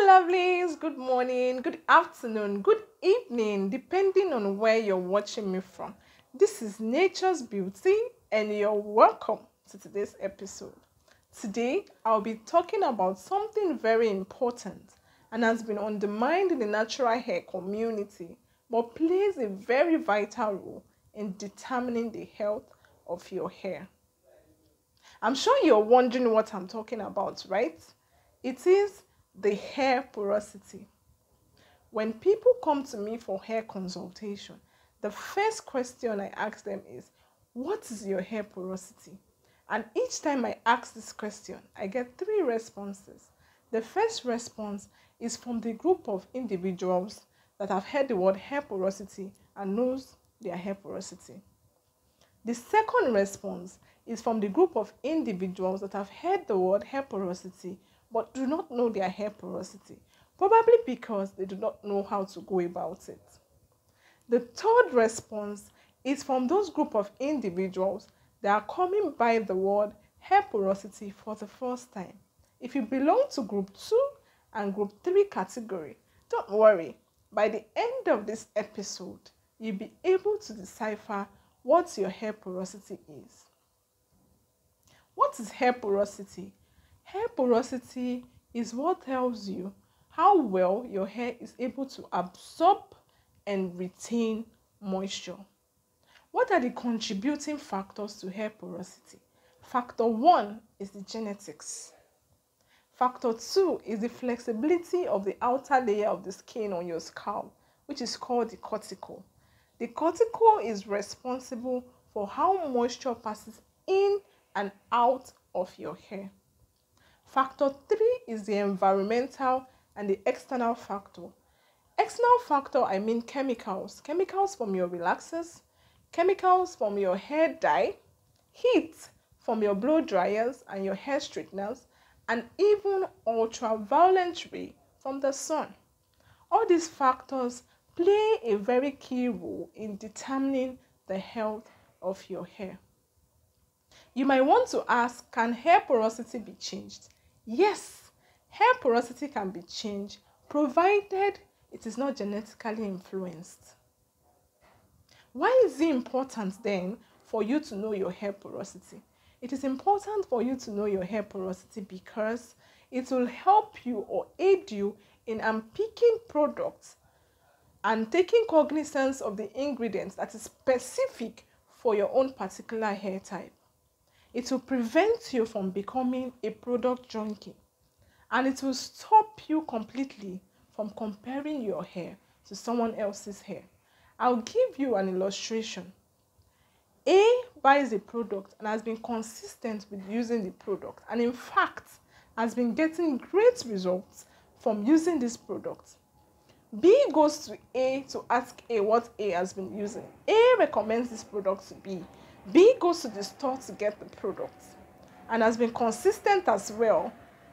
Lovelies, good morning, good afternoon, good evening, depending on where you're watching me from. This is Nature's Beauty, and you're welcome to today's episode. Today, I'll be talking about something very important and has been on the mind in the natural hair community, but plays a very vital role in determining the health of your hair. I'm sure you're wondering what I'm talking about, right? It is the hair porosity. When people come to me for hair consultation, the first question I ask them is, what is your hair porosity? And each time I ask this question, I get three responses. The first response is from the group of individuals that have heard the word hair porosity and knows their hair porosity. The second response is from the group of individuals that have heard the word hair porosity but do not know their hair porosity, probably because they do not know how to go about it. The third response is from those group of individuals that are coming by the word hair porosity for the first time. If you belong to group 2 and group 3 category, don't worry. By the end of this episode, you'll be able to decipher what your hair porosity is. What is hair porosity? Hair porosity is what tells you how well your hair is able to absorb and retain moisture. What are the contributing factors to hair porosity? Factor 1 is the genetics. Factor 2 is the flexibility of the outer layer of the skin on your scalp, which is called the cuticle. The cuticle is responsible for how moisture passes in and out of your hair. Factor 3 is the environmental and the external factor. External factor, I mean chemicals. Chemicals from your relaxers, chemicals from your hair dye, heat from your blow dryers and your hair straighteners, and even ultraviolet ray from the sun. All these factors play a very key role in determining the health of your hair. You might want to ask, can hair porosity be changed? Yes, hair porosity can be changed provided it is not genetically influenced. Why is it important then for you to know your hair porosity? It is important for you to know your hair porosity because it will help you or aid you in unpicking products and taking cognizance of the ingredients that is specific for your own particular hair type. It will prevent you from becoming a product junkie, and it will stop you completely from comparing your hair to someone else's hair. I'll give you an illustration. A buys a product and has been consistent with using the product, and in fact has been getting great results from using this product. B goes to A to ask A what A has been using. A recommends this product to B. B goes to the store to get the product and has been consistent as well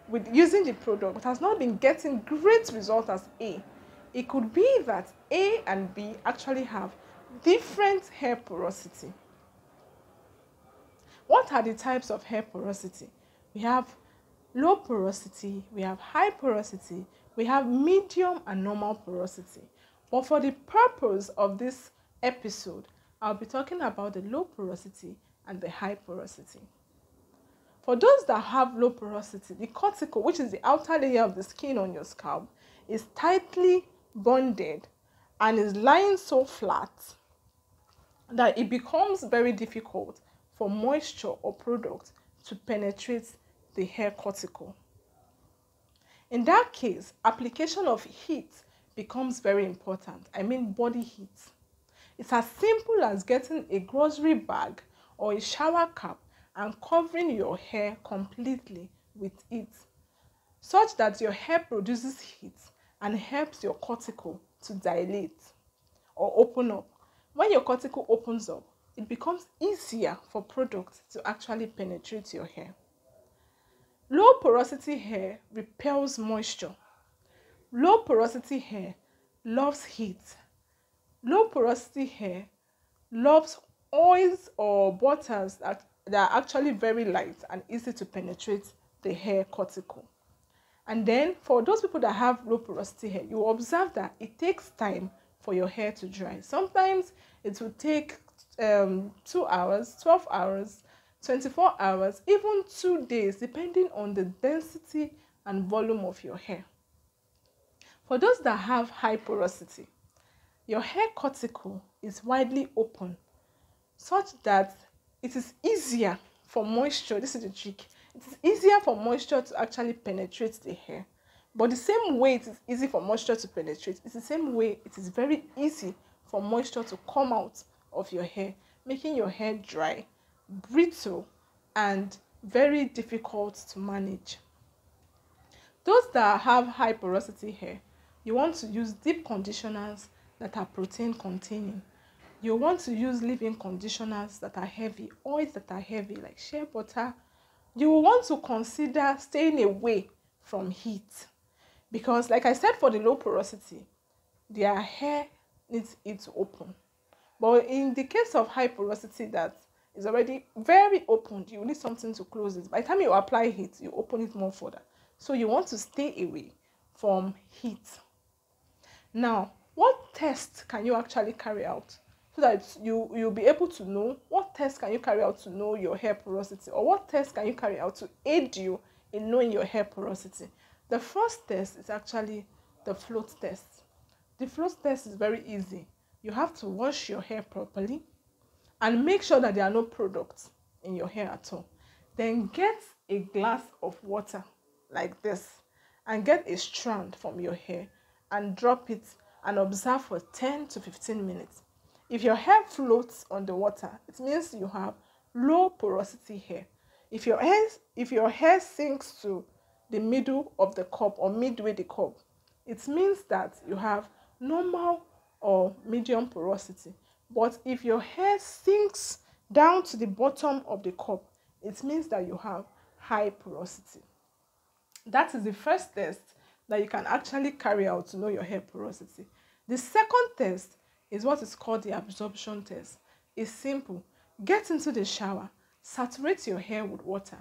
with using the product, but has not been getting great results as A. It could be that A and B actually have different hair porosity. What are the types of hair porosity? We have low porosity, we have high porosity, we have medium and normal porosity. But for the purpose of this episode, I'll be talking about the low porosity and the high porosity. For those that have low porosity, the cuticle, which is the outer layer of the skin on your scalp, is tightly bonded and is lying so flat that it becomes very difficult for moisture or product to penetrate the hair cuticle. In that case, application of heat becomes very important. I mean body heat. It's as simple as getting a grocery bag or a shower cap and covering your hair completely with it, such that your hair produces heat and helps your cuticle to dilate or open up. When your cuticle opens up, it becomes easier for products to actually penetrate your hair. Low porosity hair repels moisture. Low porosity hair loves heat. Low porosity hair loves oils or butters that are actually very light and easy to penetrate the hair cuticle. And then for those people that have low porosity hair, you observe that it takes time for your hair to dry. Sometimes it will take 2 hours, 12 hours, 24 hours, even 2 days, depending on the density and volume of your hair. For those that have high porosity, your hair cuticle is widely open, such that it is easier for moisture. This is the trick. It is easier for moisture to actually penetrate the hair. But the same way it is easy for moisture to penetrate, it's the same way it is very easy for moisture to come out of your hair, making your hair dry, brittle, and very difficult to manage. Those that have high porosity hair, you want to use deep conditioners that are protein containing. You want to use leave-in conditioners that are heavy, oils that are heavy like shea butter. You will want to consider staying away from heat, because like I said, for the low porosity, their hair needs it to open. But in the case of high porosity that is already very opened, you need something to close it. By the time you apply heat, you open it more further. So you want to stay away from heat. Now, what test can you actually carry out so that you'll be able to know? What test can you carry out to know your hair porosity, or what test can you carry out to aid you in knowing your hair porosity? The first test is actually the float test. The float test is very easy. You have to wash your hair properly and make sure that there are no products in your hair at all. Then get a glass of water like this and get a strand from your hair and drop it and observe for 10 to 15 minutes. If your hair floats on the water, it means you have low porosity hair. If your hair sinks to the middle of the cup or midway the cup, it means that you have normal or medium porosity. But if your hair sinks down to the bottom of the cup, it means that you have high porosity. That is the first test that you can actually carry out to know your hair porosity. The second test is what is called the absorption test. It's simple. Get into the shower, saturate your hair with water.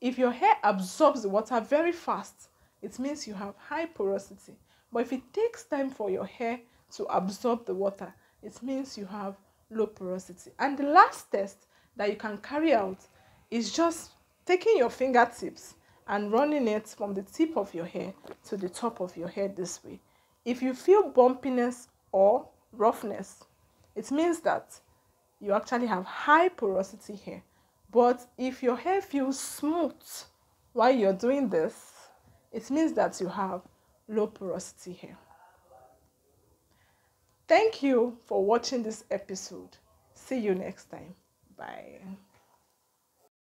If your hair absorbs the water very fast, it means you have high porosity. But if it takes time for your hair to absorb the water, it means you have low porosity. And the last test that you can carry out is just taking your fingertips and running it from the tip of your hair to the top of your hair this way. If you feel bumpiness or roughness, it means that you actually have high porosity hair. But if your hair feels smooth while you're doing this, it means that you have low porosity hair. Thank you for watching this episode. See you next time. Bye.